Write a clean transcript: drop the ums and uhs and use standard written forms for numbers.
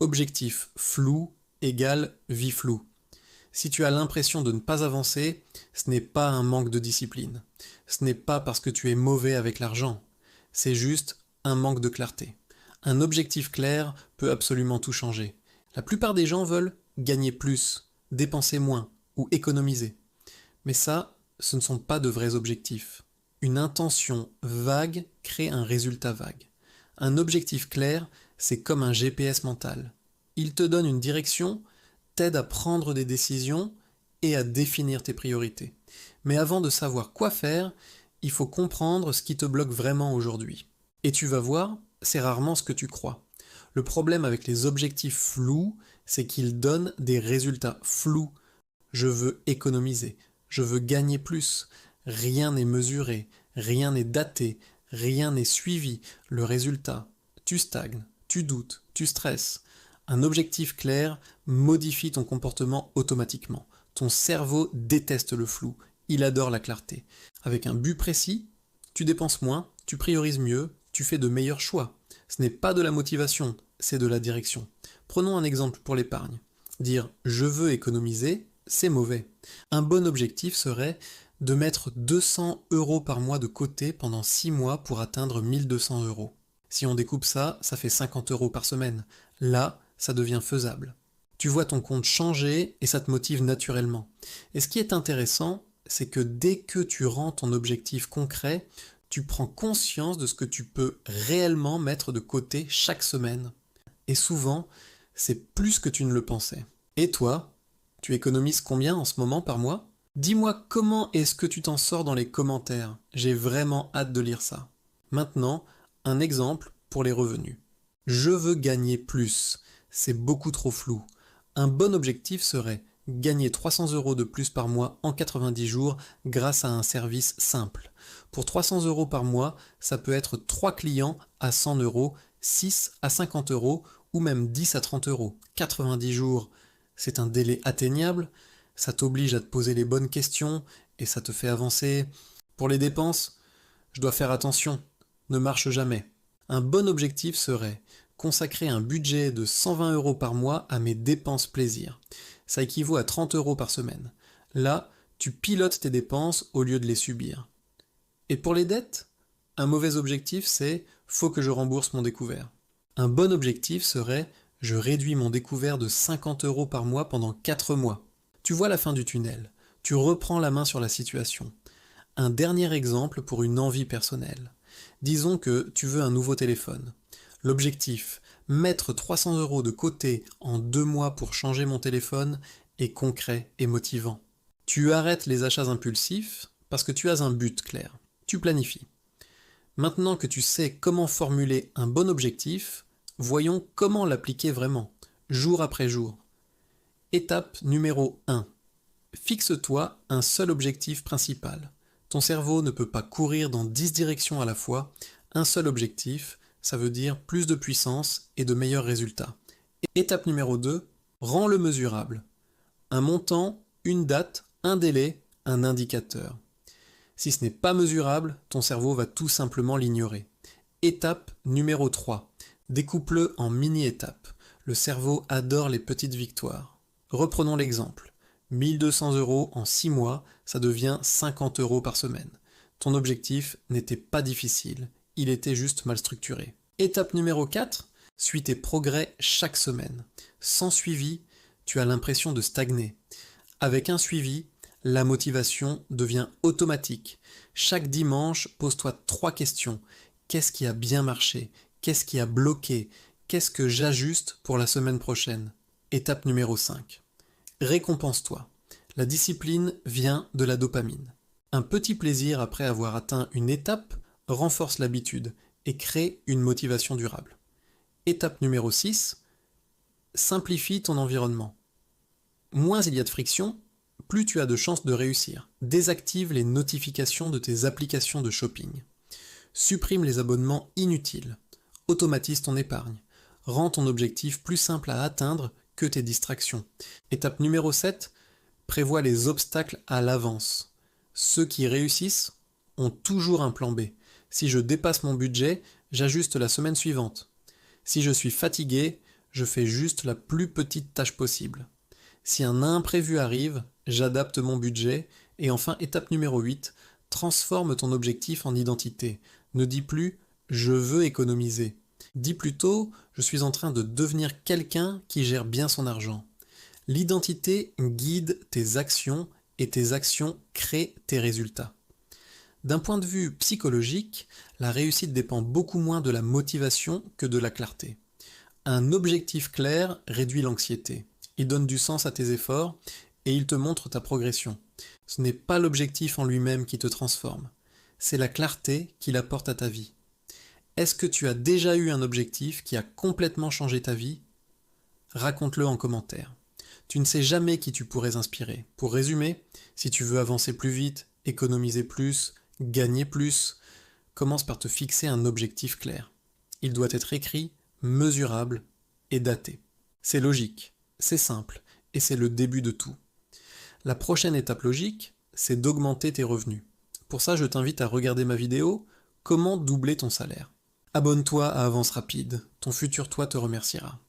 Objectif flou égale vie floue. Si tu as l'impression de ne pas avancer, ce n'est pas un manque de discipline. Ce n'est pas parce que tu es mauvais avec l'argent. C'est juste un manque de clarté. Un objectif clair peut absolument tout changer. La plupart des gens veulent gagner plus, dépenser moins ou économiser. Mais ça, ce ne sont pas de vrais objectifs. Une intention vague crée un résultat vague. Un objectif clair, c'est comme un GPS mental. Il te donne une direction, t'aide à prendre des décisions et à définir tes priorités. Mais avant de savoir quoi faire, il faut comprendre ce qui te bloque vraiment aujourd'hui. Et tu vas voir, c'est rarement ce que tu crois. Le problème avec les objectifs flous, c'est qu'ils donnent des résultats flous. Je veux économiser, je veux gagner plus. Rien n'est mesuré, rien n'est daté, rien n'est suivi. Le résultat, tu stagnes, tu doutes, tu stresses. Un objectif clair modifie ton comportement automatiquement. Ton cerveau déteste le flou, il adore la clarté. Avec un but précis, tu dépenses moins, tu priorises mieux, tu fais de meilleurs choix. Ce n'est pas de la motivation, c'est de la direction. Prenons un exemple pour l'épargne. Dire je veux économiser, c'est mauvais. Un bon objectif serait de mettre 200 euros par mois de côté pendant 6 mois pour atteindre 1200 euros. Si on découpe ça, ça fait 50 euros par semaine. Là, ça devient faisable. Tu vois ton compte changer et ça te motive naturellement. Et ce qui est intéressant, c'est que dès que tu rends ton objectif concret, tu prends conscience de ce que tu peux réellement mettre de côté chaque semaine. Et souvent, c'est plus que tu ne le pensais. Et toi, tu économises combien en ce moment par mois? Dis-moi comment est-ce que tu t'en sors dans les commentaires. J'ai vraiment hâte de lire ça. Maintenant, un exemple pour les revenus. Je veux gagner plus. C'est beaucoup trop flou. Un bon objectif serait gagner 300 euros de plus par mois en 90 jours grâce à un service simple. Pour 300 euros par mois, ça peut être 3 clients à 100 euros, 6 à 50 euros ou même 10 à 30 euros. 90 jours, c'est un délai atteignable, ça t'oblige à te poser les bonnes questions et ça te fait avancer. Pour les dépenses, je dois faire attention, ne marche jamais. Un bon objectif serait consacrer un budget de 120 euros par mois à mes dépenses plaisir. Ça équivaut à 30 euros par semaine. Là, tu pilotes tes dépenses au lieu de les subir. Et pour les dettes, un mauvais objectif, c'est faut que je rembourse mon découvert. Un bon objectif serait je réduis mon découvert de 50 euros par mois pendant 4 mois. Tu vois la fin du tunnel. Tu reprends la main sur la situation. Un dernier exemple pour une envie personnelle. Disons que tu veux un nouveau téléphone. L'objectif, mettre 300 euros de côté en 2 mois pour changer mon téléphone, est concret et motivant. Tu arrêtes les achats impulsifs parce que tu as un but clair. Tu planifies. Maintenant que tu sais comment formuler un bon objectif, voyons comment l'appliquer vraiment, jour après jour. Étape numéro 1. Fixe-toi un seul objectif principal. Ton cerveau ne peut pas courir dans 10 directions à la fois. Un seul objectif, ça veut dire plus de puissance et de meilleurs résultats. Étape numéro 2. Rends-le mesurable. Un montant, une date, un délai, un indicateur. Si ce n'est pas mesurable, ton cerveau va tout simplement l'ignorer. Étape numéro 3. Découpe-le en mini-étapes. Le cerveau adore les petites victoires. Reprenons l'exemple. 1200 euros en 6 mois, ça devient 50 euros par semaine. Ton objectif n'était pas difficile, il était juste mal structuré. Étape numéro 4, suis tes progrès chaque semaine. Sans suivi, tu as l'impression de stagner. Avec un suivi, la motivation devient automatique. Chaque dimanche, pose-toi 3 questions. Qu'est-ce qui a bien marché? Qu'est-ce qui a bloqué? Qu'est-ce que j'ajuste pour la semaine prochaine? Étape numéro 5. Récompense-toi. La discipline vient de la dopamine. Un petit plaisir après avoir atteint une étape renforce l'habitude et crée une motivation durable. Étape numéro 6. Simplifie ton environnement. Moins il y a de friction, plus tu as de chances de réussir. Désactive les notifications de tes applications de shopping. Supprime les abonnements inutiles. Automatise ton épargne. Rends ton objectif plus simple à atteindre que tes distractions. Étape numéro 7. Prévois les obstacles à l'avance. Ceux qui réussissent ont toujours un plan B. Si je dépasse mon budget, j'ajuste la semaine suivante. Si je suis fatigué, Je fais juste la plus petite tâche possible. Si un imprévu arrive, j'adapte mon budget. Et enfin, étape numéro 8, transforme ton objectif en identité. Ne dis plus « je veux économiser ». Dis plutôt « je suis en train de devenir quelqu'un qui gère bien son argent ». L'identité guide tes actions et tes actions créent tes résultats. D'un point de vue psychologique, la réussite dépend beaucoup moins de la motivation que de la clarté. Un objectif clair réduit l'anxiété. Il donne du sens à tes efforts et il te montre ta progression. Ce n'est pas l'objectif en lui-même qui te transforme, c'est la clarté qu'il apporte à ta vie. Est-ce que tu as déjà eu un objectif qui a complètement changé ta vie? Raconte-le en commentaire. Tu ne sais jamais qui tu pourrais inspirer. Pour résumer, si tu veux avancer plus vite, économiser plus, gagner plus, commence par te fixer un objectif clair. Il doit être écrit, mesurable et daté. C'est logique, c'est simple et c'est le début de tout. La prochaine étape logique, c'est d'augmenter tes revenus. Pour ça, je t'invite à regarder ma vidéo « Comment doubler ton salaire ». Abonne-toi à Avance Rapide, ton futur toi te remerciera.